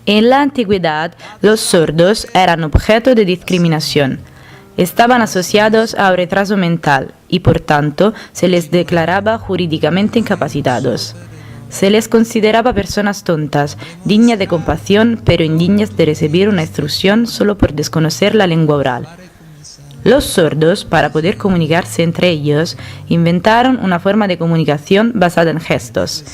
En la antigüedad, los sordos eran objeto de discriminación. Estaban asociados a un retraso mental y, por tanto, se les declaraba jurídicamente incapacitados. Se les consideraba personas tontas, dignas de compasión, pero indignas de recibir una instrucción solo por desconocer la lengua oral. Los sordos, para poder comunicarse entre ellos, inventaron una forma de comunicación basada en gestos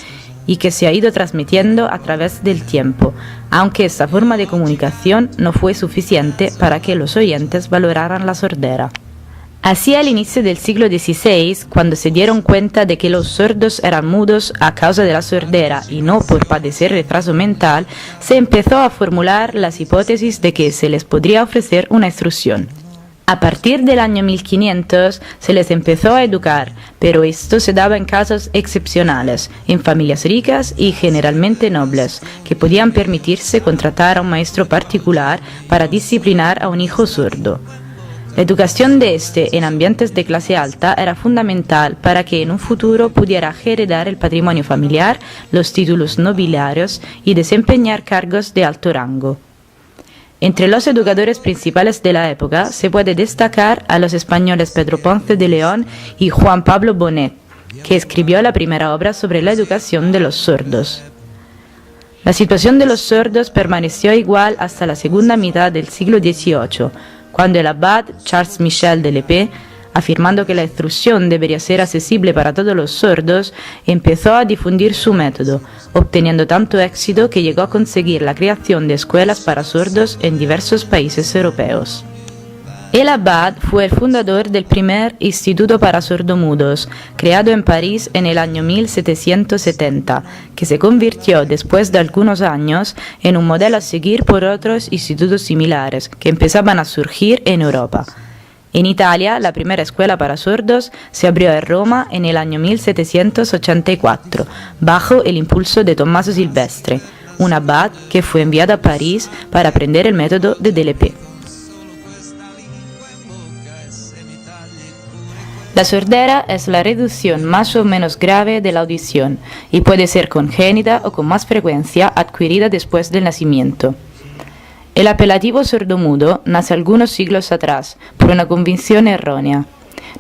y que se ha ido transmitiendo a través del tiempo, aunque esta forma de comunicación no fue suficiente para que los oyentes valoraran la sordera. Así, al inicio del siglo XVI, cuando se dieron cuenta de que los sordos eran mudos a causa de la sordera y no por padecer retraso mental, se empezó a formular las hipótesis de que se les podría ofrecer una instrucción. A partir del año 1500 se les empezó a educar, pero esto se daba en casos excepcionales, en familias ricas y generalmente nobles, que podían permitirse contratar a un maestro particular para disciplinar a un hijo sordo. La educación de este en ambientes de clase alta era fundamental para que en un futuro pudiera heredar el patrimonio familiar, los títulos nobiliarios y desempeñar cargos de alto rango. Entre los educadores principales de la época se puede destacar a los españoles Pedro Ponce de León y Juan Pablo Bonet, que escribió la primera obra sobre la educación de los sordos. La situación de los sordos permaneció igual hasta la segunda mitad del siglo XVIII, cuando el abad Charles Michel de Lépée, afirmando que la instrucción debería ser accesible para todos los sordos, empezó a difundir su método, obteniendo tanto éxito que llegó a conseguir la creación de escuelas para sordos en diversos países europeos. El abad fue el fundador del primer instituto para sordomudos, creado en París en el año 1770, que se convirtió después de algunos años en un modelo a seguir por otros institutos similares que empezaban a surgir en Europa. En Italia, la primera escuela para sordos se abrió en Roma en el año 1784, bajo el impulso de Tommaso Silvestre, un abad que fue enviado a París para aprender el método de Lépée. La sordera es la reducción más o menos grave de la audición y puede ser congénita o con más frecuencia adquirida después del nacimiento. El apelativo sordomudo nace algunos siglos atrás por una convicción errónea.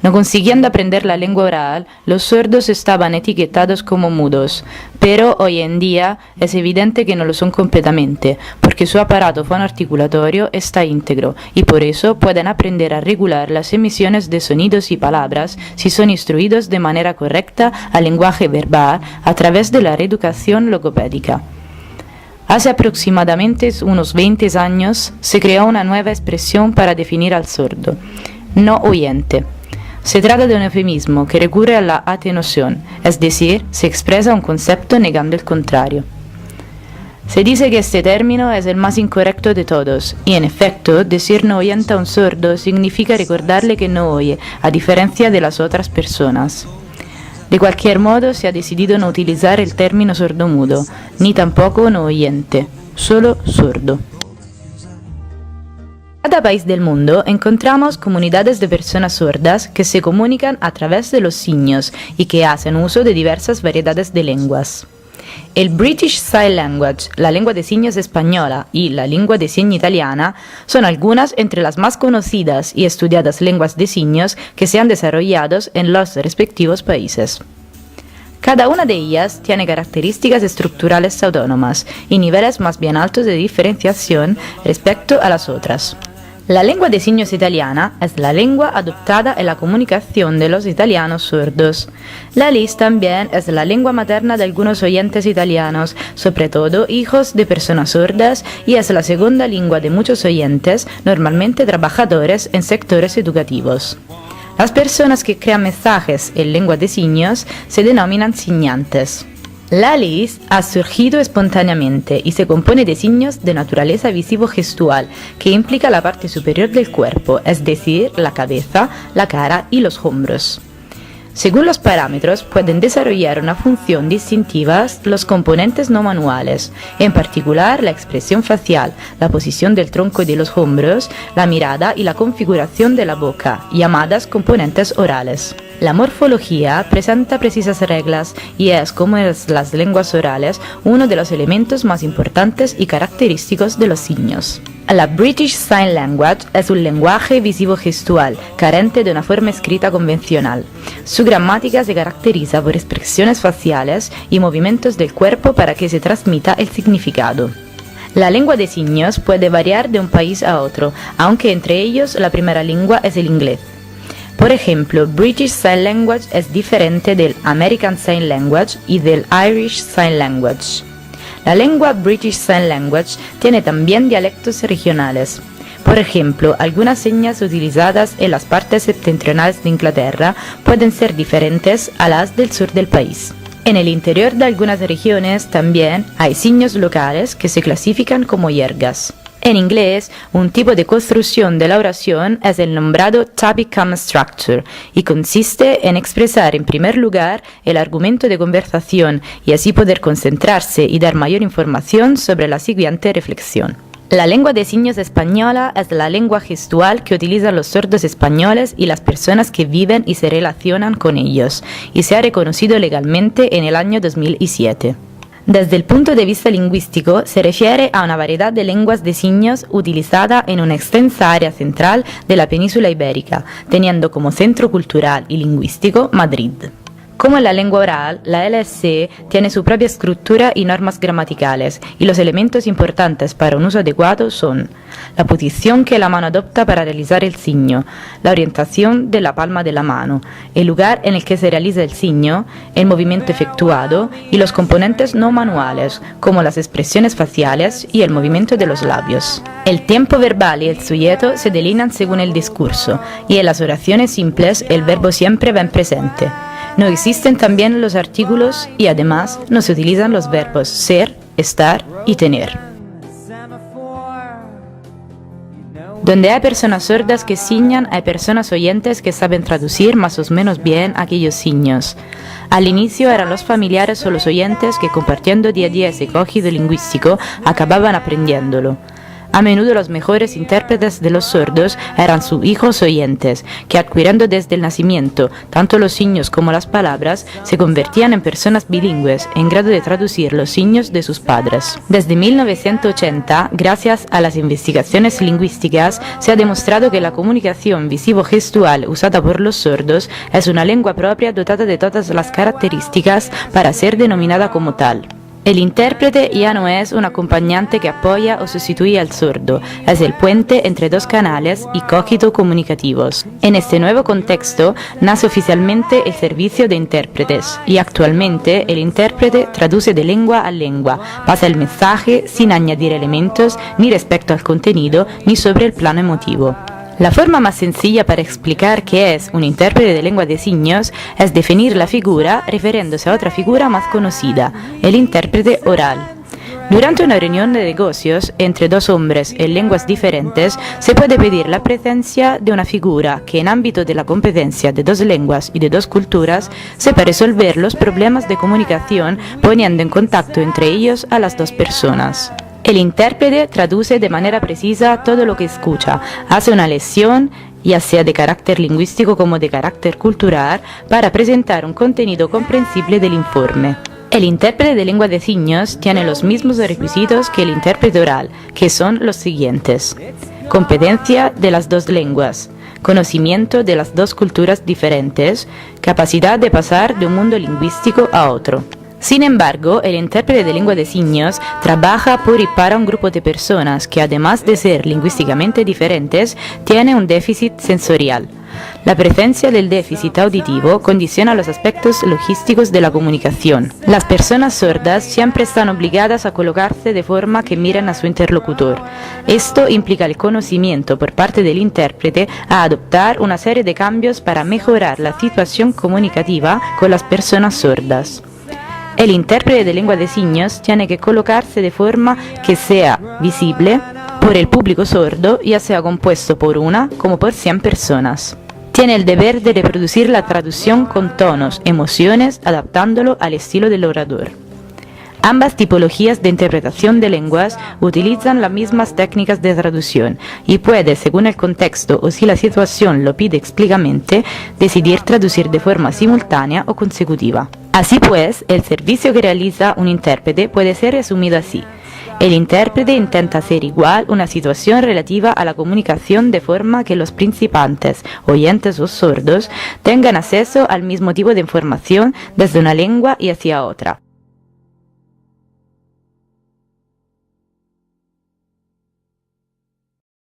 No consiguiendo aprender la lengua oral, los sordos estaban etiquetados como mudos, pero hoy en día es evidente que no lo son completamente, porque su aparato fonoarticulatorio está íntegro y por eso pueden aprender a regular las emisiones de sonidos y palabras si son instruidos de manera correcta al lenguaje verbal a través de la reeducación logopédica. Hace aproximadamente unos 20 años se creó una nueva expresión para definir al sordo, no oyente. Se trata de un eufemismo que recurre a la atenuación, es decir, se expresa un concepto negando el contrario. Se dice que este término es el más incorrecto de todos, y en efecto, decir no oyente a un sordo significa recordarle que no oye, a diferencia de las otras personas. De cualquier modo, se ha decidido no utilizar el término sordomudo, ni tampoco no oyente, solo sordo. En cada país del mundo encontramos comunidades de personas sordas que se comunican a través de los signos y que hacen uso de diversas variedades de lenguas. El British Sign Language, la lengua de signos española y la lengua de señas italiana son algunas entre las más conocidas y estudiadas lenguas de signos que se han desarrollado en los respectivos países. Cada una de ellas tiene características estructurales autónomas y niveles más bien altos de diferenciación respecto a las otras. La lengua de signos italiana es la lengua adoptada en la comunicación de los italianos sordos. La LIS también es la lengua materna de algunos oyentes italianos, sobre todo hijos de personas sordas, y es la segunda lengua de muchos oyentes, normalmente trabajadores en sectores educativos. Las personas que crean mensajes en lengua de signos se denominan signantes. La LIS ha surgido espontáneamente y se compone de signos de naturaleza visivo-gestual, que implica la parte superior del cuerpo, es decir, la cabeza, la cara y los hombros. Según los parámetros, pueden desarrollar una función distintiva los componentes no manuales, en particular la expresión facial, la posición del tronco y de los hombros, la mirada y la configuración de la boca, llamadas componentes orales. La morfología presenta precisas reglas y es, como en las lenguas orales, uno de los elementos más importantes y característicos de los signos. La British Sign Language es un lenguaje visivo-gestual, carente de una forma escrita convencional. Su gramática se caracteriza por expresiones faciales y movimientos del cuerpo para que se transmita el significado. La lengua de signos puede variar de un país a otro, aunque entre ellos la primera lengua es el inglés. Por ejemplo, British Sign Language es diferente del American Sign Language y del Irish Sign Language. La lengua British Sign Language tiene también dialectos regionales. Por ejemplo, algunas señas utilizadas en las partes septentrionales de Inglaterra pueden ser diferentes a las del sur del país. En el interior de algunas regiones también hay signos locales que se clasifican como jergas. En inglés, un tipo de construcción de la oración es el nombrado Topic Comma Structure y consiste en expresar en primer lugar el argumento de conversación y así poder concentrarse y dar mayor información sobre la siguiente reflexión. La lengua de signos española es la lengua gestual que utilizan los sordos españoles y las personas que viven y se relacionan con ellos, y se ha reconocido legalmente en el año 2007. Desde el punto de vista lingüístico, se refiere a una variedad de lenguas de signos utilizada en una extensa área central de la península ibérica, teniendo como centro cultural y lingüístico Madrid. Como en la lengua oral, la LSE tiene su propia estructura y normas gramaticales, y los elementos importantes para un uso adecuado son la posición que la mano adopta para realizar el signo, la orientación de la palma de la mano, el lugar en el que se realiza el signo, el movimiento efectuado y los componentes no manuales, como las expresiones faciales y el movimiento de los labios. El tiempo verbal y el sujeto se delinean según el discurso, y en las oraciones simples el verbo siempre va en presente. No existen también los artículos y además no se utilizan los verbos ser, estar y tener. Donde hay personas sordas que signan, hay personas oyentes que saben traducir más o menos bien aquellos signos. Al inicio eran los familiares o los oyentes que, compartiendo día a día ese cogido lingüístico, acababan aprendiéndolo. A menudo los mejores intérpretes de los sordos eran sus hijos oyentes, que adquiriendo desde el nacimiento tanto los signos como las palabras, se convertían en personas bilingües en grado de traducir los signos de sus padres. Desde 1980, gracias a las investigaciones lingüísticas, se ha demostrado que la comunicación visivo-gestual usada por los sordos es una lengua propia dotada de todas las características para ser denominada como tal. El intérprete ya no es un acompañante que apoya o sustituye al sordo, es el puente entre dos canales y cogito comunicativos. En este nuevo contexto nace oficialmente el servicio de intérpretes y actualmente el intérprete traduce de lengua a lengua, pasa el mensaje sin añadir elementos ni respecto al contenido ni sobre el plano emotivo. La forma más sencilla para explicar qué es un intérprete de lengua de signos es definir la figura refiriéndose a otra figura más conocida, el intérprete oral. Durante una reunión de negocios entre dos hombres en lenguas diferentes, se puede pedir la presencia de una figura que en ámbito de la competencia de dos lenguas y de dos culturas sepa resolver los problemas de comunicación poniendo en contacto entre ellos a las dos personas. El intérprete traduce de manera precisa todo lo que escucha, hace una lección, ya sea de carácter lingüístico como de carácter cultural, para presentar un contenido comprensible del informe. El intérprete de lengua de signos tiene los mismos requisitos que el intérprete oral, que son los siguientes: competencia de las dos lenguas, conocimiento de las dos culturas diferentes, capacidad de pasar de un mundo lingüístico a otro. Sin embargo, el intérprete de lengua de signos trabaja por y para un grupo de personas que, además de ser lingüísticamente diferentes, tiene un déficit sensorial. La presencia del déficit auditivo condiciona los aspectos logísticos de la comunicación. Las personas sordas siempre están obligadas a colocarse de forma que miren a su interlocutor. Esto implica el conocimiento por parte del intérprete a adoptar una serie de cambios para mejorar la situación comunicativa con las personas sordas. El intérprete de lengua de signos tiene que colocarse de forma que sea visible por el público sordo, ya sea compuesto por una como por 100 personas. Tiene el deber de reproducir la traducción con tonos, emociones, adaptándolo al estilo del orador. Ambas tipologías de interpretación de lenguas utilizan las mismas técnicas de traducción y puede, según el contexto o si la situación lo pide explícitamente, decidir traducir de forma simultánea o consecutiva. Así pues, el servicio que realiza un intérprete puede ser resumido así. El intérprete intenta hacer igual una situación relativa a la comunicación de forma que los principiantes, oyentes o sordos, tengan acceso al mismo tipo de información desde una lengua y hacia otra.